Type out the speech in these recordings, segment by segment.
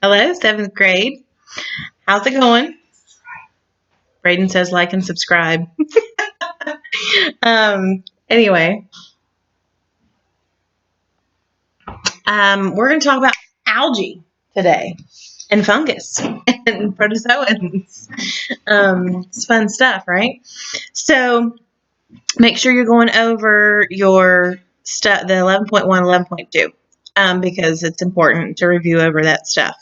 Hello, seventh grade. How's it going? Braden says like and subscribe. Anyway, we're going to talk about algae today and fungus and protozoans. It's fun stuff, right? So make sure you're going over your stuff, the 11.1, 11.2, because it's important to review over that stuff.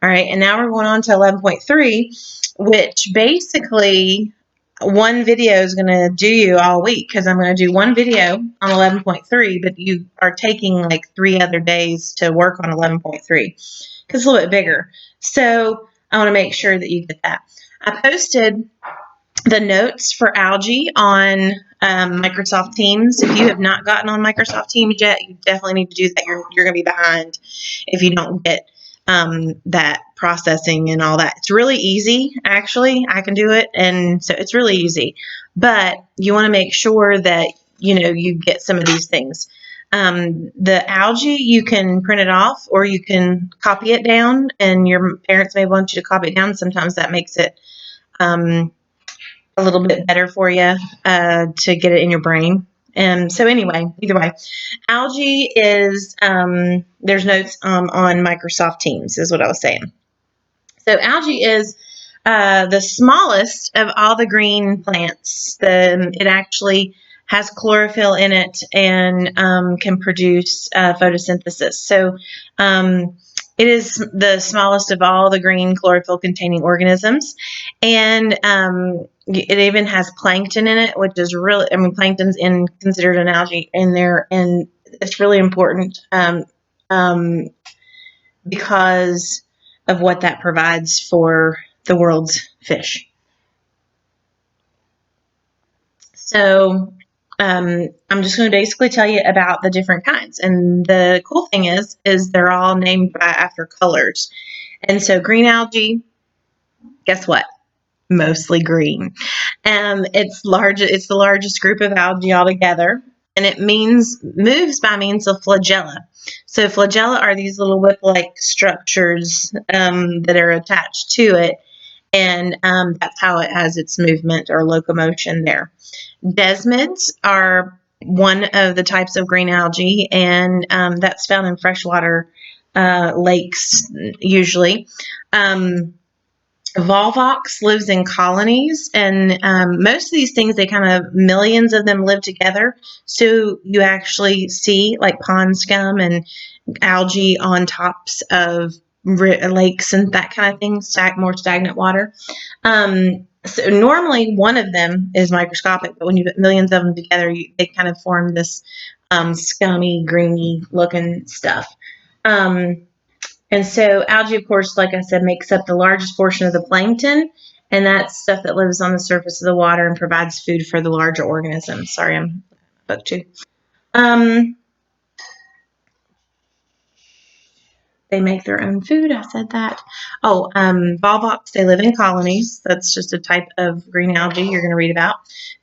All right, and now we're going on to 11.3, which basically one video is going to do you all week because I'm going to do one video on 11.3, but you are taking like 3 other days to work on 11.3 because it's a little bit bigger. So I want to make sure that you get that. I posted the notes for algae on Microsoft Teams. If you have not gotten on Microsoft Teams yet, you definitely need to do that. You're going to be behind if you don't get that processing and all that. It's really easy, actually. I can do it, and so it's really easy. But you want to make sure that you get some of these things. The algae, you can print it off or you can copy it down, and your parents may want you to copy it down. Sometimes that makes it a little bit better for you to get it in your brain. And so anyway, either way, algae is, there's notes on Microsoft Teams is what I was saying. So algae is the smallest of all the green plants. It actually has chlorophyll in it and can produce photosynthesis. So it is the smallest of all the green chlorophyll-containing organisms, and it even has plankton in it, which is really, plankton's considered an algae in there, and it's really important because of what that provides for the world's fish. So I'm just going to basically tell you about the different kinds. And the cool thing is they're all named after colors. And so green algae, guess what? Mostly green. It's the largest group of algae altogether, and it moves by means of flagella. So flagella are these little whip-like structures that are attached to it, and that's how it has its movement or locomotion there. Desmids are one of the types of green algae, and that's found in freshwater lakes usually. Volvox lives in colonies, and most of these things, millions of them live together. So you actually see like pond scum and algae on tops of lakes and that kind of thing, more stagnant water. So normally one of them is microscopic, but when you put millions of them together, they kind of form this scummy, greeny looking stuff. And so algae, of course, like I said, makes up the largest portion of the plankton, and that's stuff that lives on the surface of the water and provides food for the larger organisms. Sorry, I'm book too. They make their own food. I said that. Oh, Volvox, they live in colonies. That's just a type of green algae you're going to read about.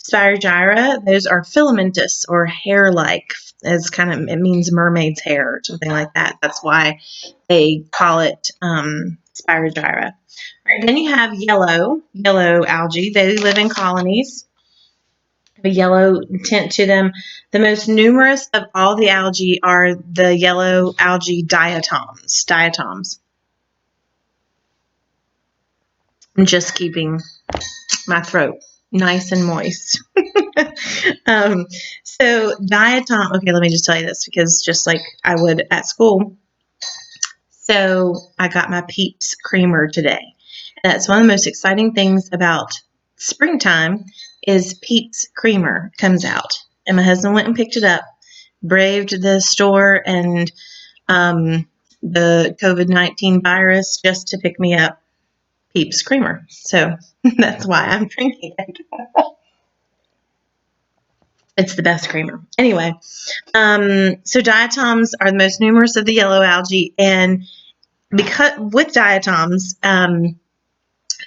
Spirogyra, those are filamentous or hair-like. It means mermaid's hair or something like that. That's why they call it Spirogyra. All right, then you have yellow algae. They live in colonies. A yellow tint to them. The most numerous of all the algae are the yellow algae diatoms. I'm just keeping my throat nice and moist. So diatom, okay, let me just tell you this because just like I would at school. So I got my Peeps creamer today. And that's one of the most exciting things about springtime is Peeps creamer comes out. And my husband went and picked it up, braved the store and the COVID-19 virus just to pick me up Peeps creamer. So that's why I'm drinking it. It's the best creamer. Anyway, so diatoms are the most numerous of the yellow algae, and because with diatoms,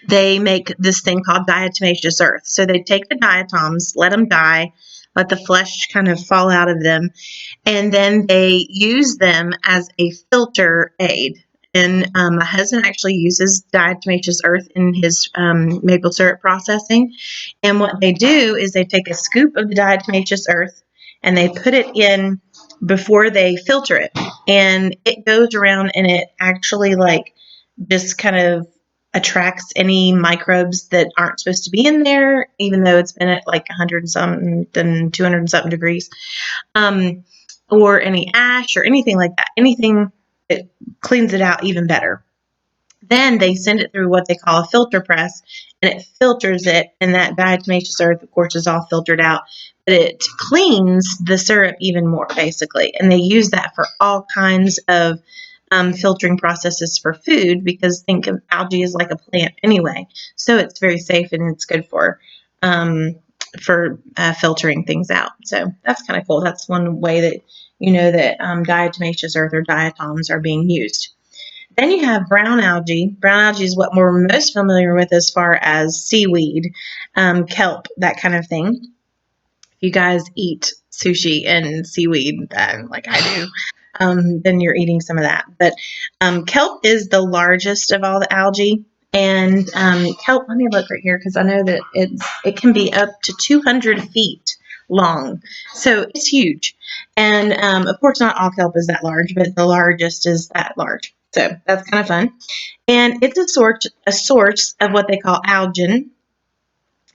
they make this thing called diatomaceous earth. So they take the diatoms, let them die, let the flesh kind of fall out of them, and then they use them as a filter aid. And my husband actually uses diatomaceous earth in his maple syrup processing. And what they do is they take a scoop of the diatomaceous earth and they put it in before they filter it. And it goes around and it actually like just kind of attracts any microbes that aren't supposed to be in there, even though it's been at like 100 and something, 200 and something degrees, or any ash or anything like that. Anything that cleans it out even better. Then they send it through what they call a filter press, and it filters it, and that diatomaceous earth, of course, is all filtered out. But it cleans the syrup even more, basically. And they use that for all kinds of filtering processes for food, because think of algae as like a plant anyway. So it's very safe and it's good for filtering things out. So that's kind of cool. That's one way that you know that diatomaceous earth or diatoms are being used. Then you have brown algae. Brown algae is what we're most familiar with as far as seaweed, kelp, that kind of thing. If you guys eat sushi and seaweed, like I do, then you're eating some of that. But kelp is the largest of all the algae. And kelp, let me look right here because I know that it can be up to 200 feet long. So it's huge. And of course, not all kelp is that large, but the largest is that large. So that's kind of fun. And it's a source of what they call algin.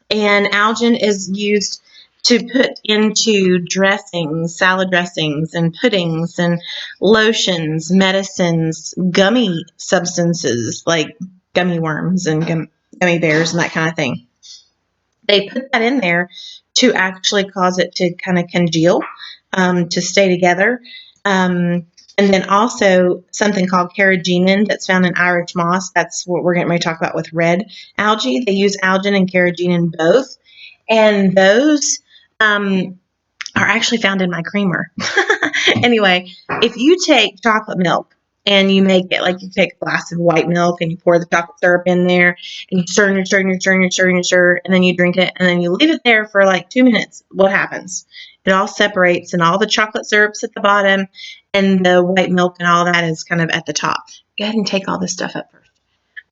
And algin is used to put into dressings, salad dressings, and puddings, and lotions, medicines, gummy substances like gummy worms and gummy bears and that kind of thing. They put that in there to actually cause it to kind of congeal, to stay together. And then also something called carrageenan that's found in Irish moss. That's what we're getting ready to talk about with red algae. They use algin and carrageenan both. And those are actually found in my creamer. Anyway, if you take chocolate milk and you make it like you take a glass of white milk and you pour the chocolate syrup in there and you stir and you stir and you stir and you stir and you stir and then you drink it and then you leave it there for like 2 minutes, what happens? It all separates and all the chocolate syrup's at the bottom and the white milk and all that is kind of at the top. Go ahead and take all this stuff up first.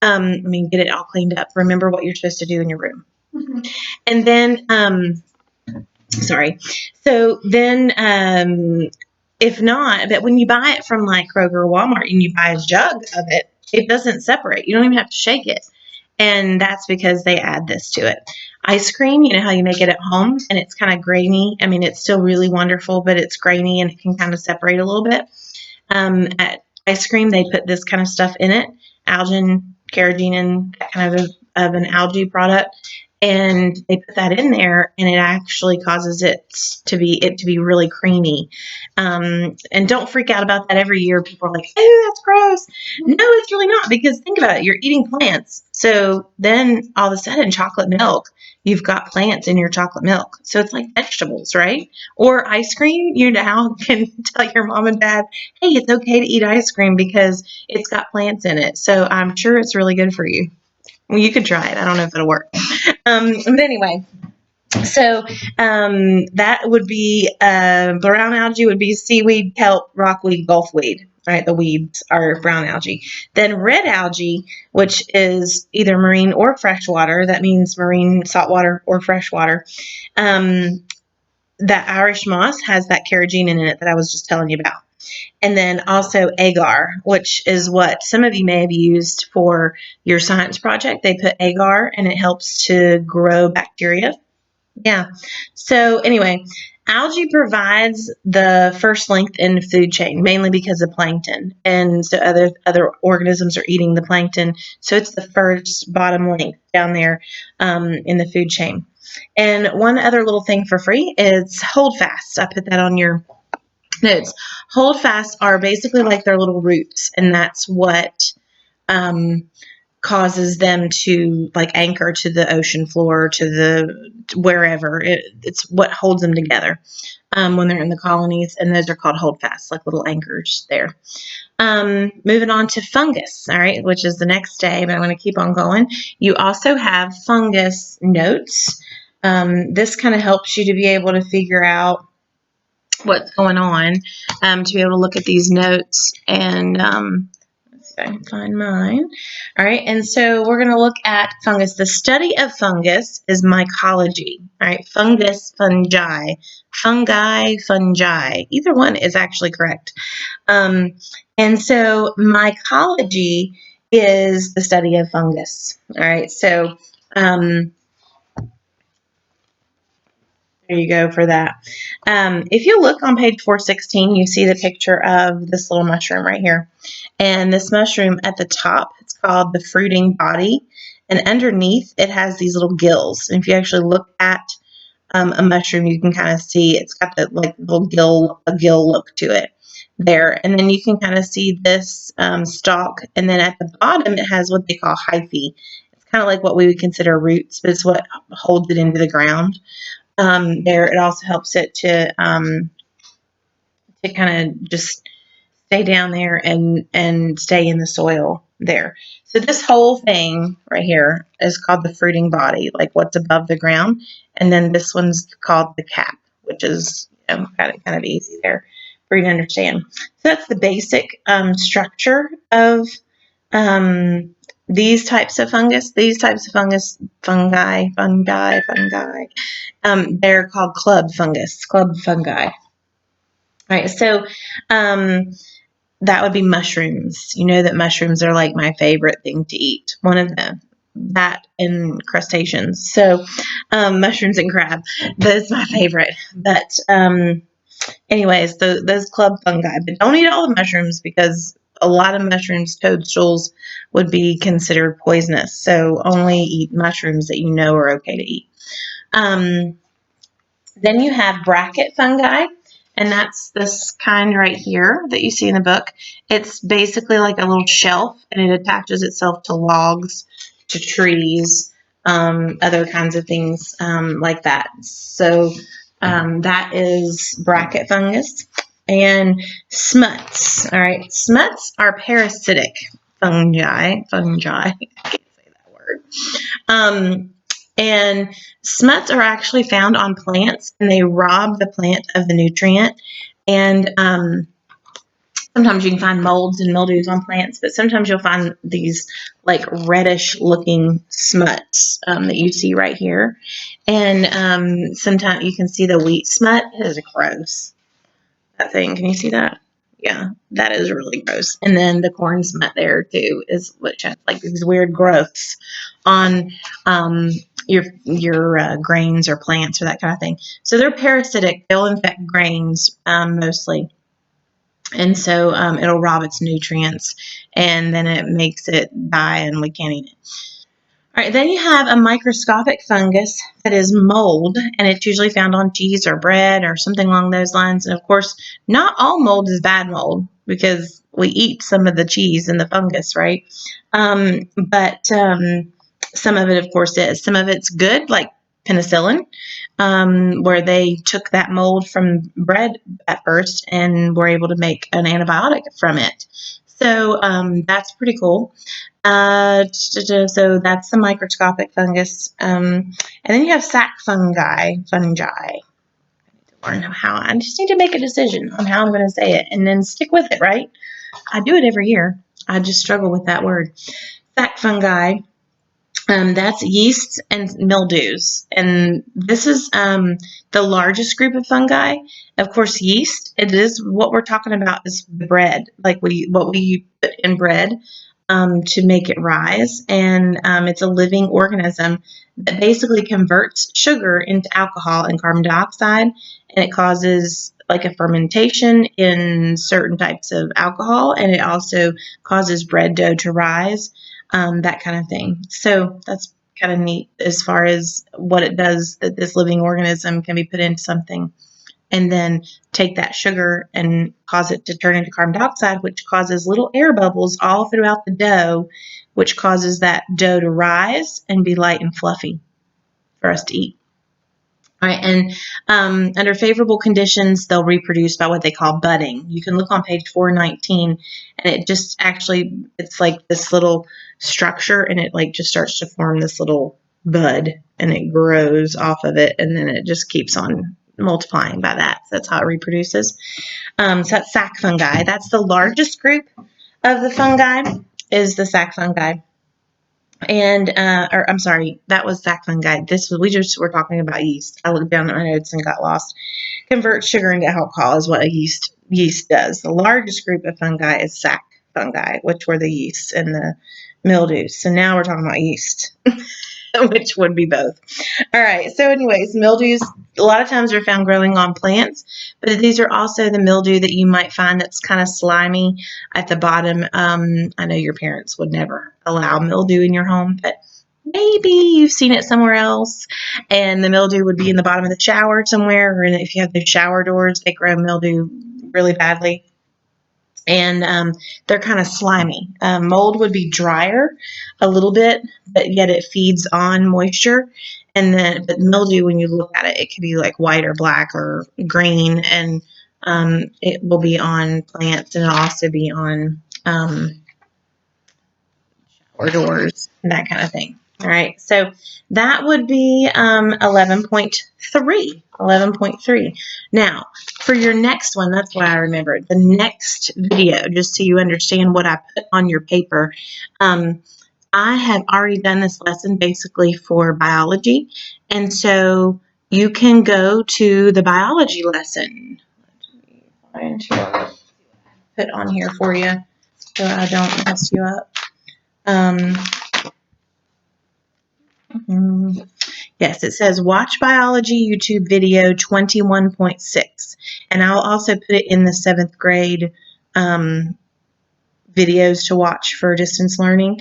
Get it all cleaned up. Remember what you're supposed to do in your room. Mm-hmm. And then, So then, if not, but when you buy it from like Kroger or Walmart and you buy a jug of it, it doesn't separate. You don't even have to shake it. And that's because they add this to it. Ice cream, you know how you make it at home and it's kind of grainy. I mean, it's still really wonderful, but it's grainy and it can kind of separate a little bit. At ice cream, they put this kind of stuff in it, algin, carrageenan, that kind of an algae product. And they put that in there, and it actually causes it to be really creamy. And don't freak out about that every year. People are like, "Oh, that's gross." No, it's really not, because think about it. You're eating plants, so then all of a sudden, chocolate milk. You've got plants in your chocolate milk, so it's like vegetables, right? Or ice cream. You now can tell your mom and dad, "Hey, it's okay to eat ice cream because it's got plants in it." So I'm sure it's really good for you. Well, you could try it. I don't know if it'll work. But anyway, so that would be brown algae would be seaweed, kelp, rockweed, gulfweed. Right, the weeds are brown algae. Then red algae, which is either marine or freshwater. That means marine, saltwater, or freshwater. That Irish moss has that carrageenan in it that I was just telling you about. And then also agar, which is what some of you may have used for your science project. They put agar and it helps to grow bacteria. Yeah. So anyway, algae provides the first link in the food chain, mainly because of plankton. And so other organisms are eating the plankton. So it's the first bottom link down there in the food chain. And one other little thing for free is holdfasts. I put that on your notes. Holdfasts are basically like their little roots, and that's what causes them to like anchor to the ocean floor, to wherever. It's what holds them together when they're in the colonies, and those are called holdfasts, like little anchors there. Moving on to fungus, all right, which is the next day, but I'm going to keep on going. You also have fungus notes. This kind of helps you to be able to figure out what's going on, to be able to look at these notes and let's See if I can find mine. All right, and so we're going to look at fungus. The study of fungus is mycology. All right, fungus, fungi, fungi, fungi. Either one is actually correct. And so mycology is the study of fungus. All right, so there you go for that. If you look on page 416, you see the picture of this little mushroom right here. And this mushroom at the top, it's called the fruiting body. And underneath, it has these little gills. And if you actually look at a mushroom, you can kind of see it's got the like little gill look to it there. And then you can kind of see this stalk. And then at the bottom, it has what they call hyphae. It's kind of like what we would consider roots, but it's what holds it into the ground. There, it also helps it to kind of just stay down there and stay in the soil there. So this whole thing right here is called the fruiting body, like what's above the ground, and then this one's called the cap, which is kind of easy there for you to understand. So that's the basic structure of these types of fungus. These types of fungi. They're called club fungi. All right, so that would be mushrooms. You know that mushrooms are like my favorite thing to eat. One of them, that and crustaceans. So mushrooms and crab, those my favorite. But anyways, those club fungi. But don't eat all the mushrooms because a lot of mushrooms, toadstools, would be considered poisonous. So only eat mushrooms that you know are okay to eat. Then you have bracket fungi, and that's this kind right here that you see in the book. It's basically like a little shelf, and it attaches itself to logs, to trees, other kinds of things like that. So that is bracket fungus. And smuts. All right, smuts are parasitic fungi. I can't say that word. And smuts are actually found on plants, and they rob the plant of the nutrient. And sometimes you can find molds and mildews on plants, but sometimes you'll find these like reddish-looking smuts that you see right here. And sometimes you can see the wheat smut. It is gross. That thing, can you see that? Yeah, that is really gross. And then the corn smut there too is which has like these weird growths on your grains or plants or that kind of thing. So they're parasitic. They'll infect grains mostly, and so it'll rob its nutrients, and then it makes it die, and we can't eat it. All right, then you have a microscopic fungus that is mold, and it's usually found on cheese or bread or something along those lines. And of course, not all mold is bad mold because we eat some of the cheese and the fungus, right? But some of it, of course, is. Some of it's good, like penicillin, where they took that mold from bread at first and were able to make an antibiotic from it. So that's pretty cool. So that's the microscopic fungus. And then you have sac fungi. I need to learn how. I just need to make a decision on how I'm going to say it and then stick with it, right? I do it every year. I just struggle with that word. Sac fungi. That's yeasts and mildews. And this is the largest group of fungi. Of course, yeast, it is what we're talking about is bread, like what we put in bread to make it rise. And it's a living organism that basically converts sugar into alcohol and carbon dioxide. And it causes like a fermentation in certain types of alcohol. And it also causes bread dough to rise. That kind of thing. So that's kind of neat as far as what it does, that this living organism can be put into something and then take that sugar and cause it to turn into carbon dioxide, which causes little air bubbles all throughout the dough, which causes that dough to rise and be light and fluffy for us to eat. All right, and under favorable conditions, they'll reproduce by what they call budding. You can look on page 419, and it just actually, it's like this little structure, and it like just starts to form this little bud, and it grows off of it, and then it just keeps on multiplying by that. So that's how it reproduces. So that's sac fungi. That's the largest group of the fungi is the sac fungi. And, or I'm sorry, that was sac fungi. We just were talking about yeast. I looked down at my notes and got lost. Convert sugar into alcohol is what a yeast does. The largest group of fungi is sac fungi, which were the yeasts and the mildews. So now we're talking about yeast, which would be both. All right. So anyways, mildews a lot of times are found growing on plants, but these are also the mildew that you might find that's kind of slimy at the bottom. I know your parents would never allow mildew in your home, but maybe you've seen it somewhere else, and the mildew would be in the bottom of the shower somewhere, or if you have the shower doors, they grow mildew really badly. And they're kind of slimy. Mold would be drier a little bit, but yet it feeds on moisture. But mildew, when you look at it, it can be like white or black or green, and it will be on plants, and it'll also be on shower doors and that kind of thing. All right, so that would be 11.3. 11.3. Now, for your next one, that's why I remembered. The next video, just so you understand what I put on your paper, I have already done this lesson basically for biology, and so you can go to the biology lesson. Let me find what I put on here for you so I don't mess you up. Yes, it says watch biology YouTube video 21.6, and I'll also put it in the 7th grade videos to watch for distance learning,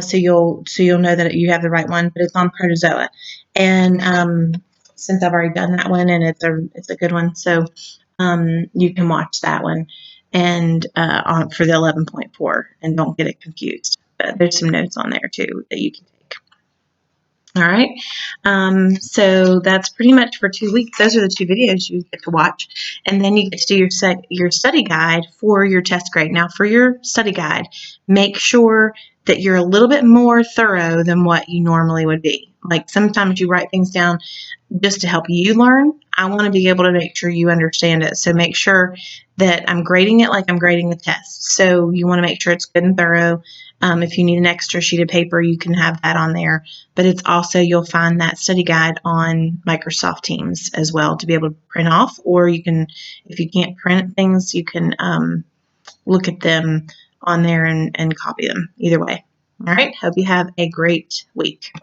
so you'll know that you have the right one. But it's on protozoa, and since I've already done that one and it's a good one, so you can watch that one and for the 11.4, and don't get it confused. But there's some notes on there too that you can take. All right, so that's pretty much for 2 weeks. Those are the 2 videos you get to watch, and then you get to do your study guide for your test grade. Now, for your study guide, make sure that you're a little bit more thorough than what you normally would be. Like sometimes you write things down just to help you learn. I want to be able to make sure you understand it. So make sure that I'm grading it like I'm grading the test. So you want to make sure it's good and thorough. If you need an extra sheet of paper, you can have that on there. But it's also, you'll find that study guide on Microsoft Teams as well to be able to print off. Or you can, if you can't print things, you can look at them on there and copy them. Either way. All right. Hope you have a great week.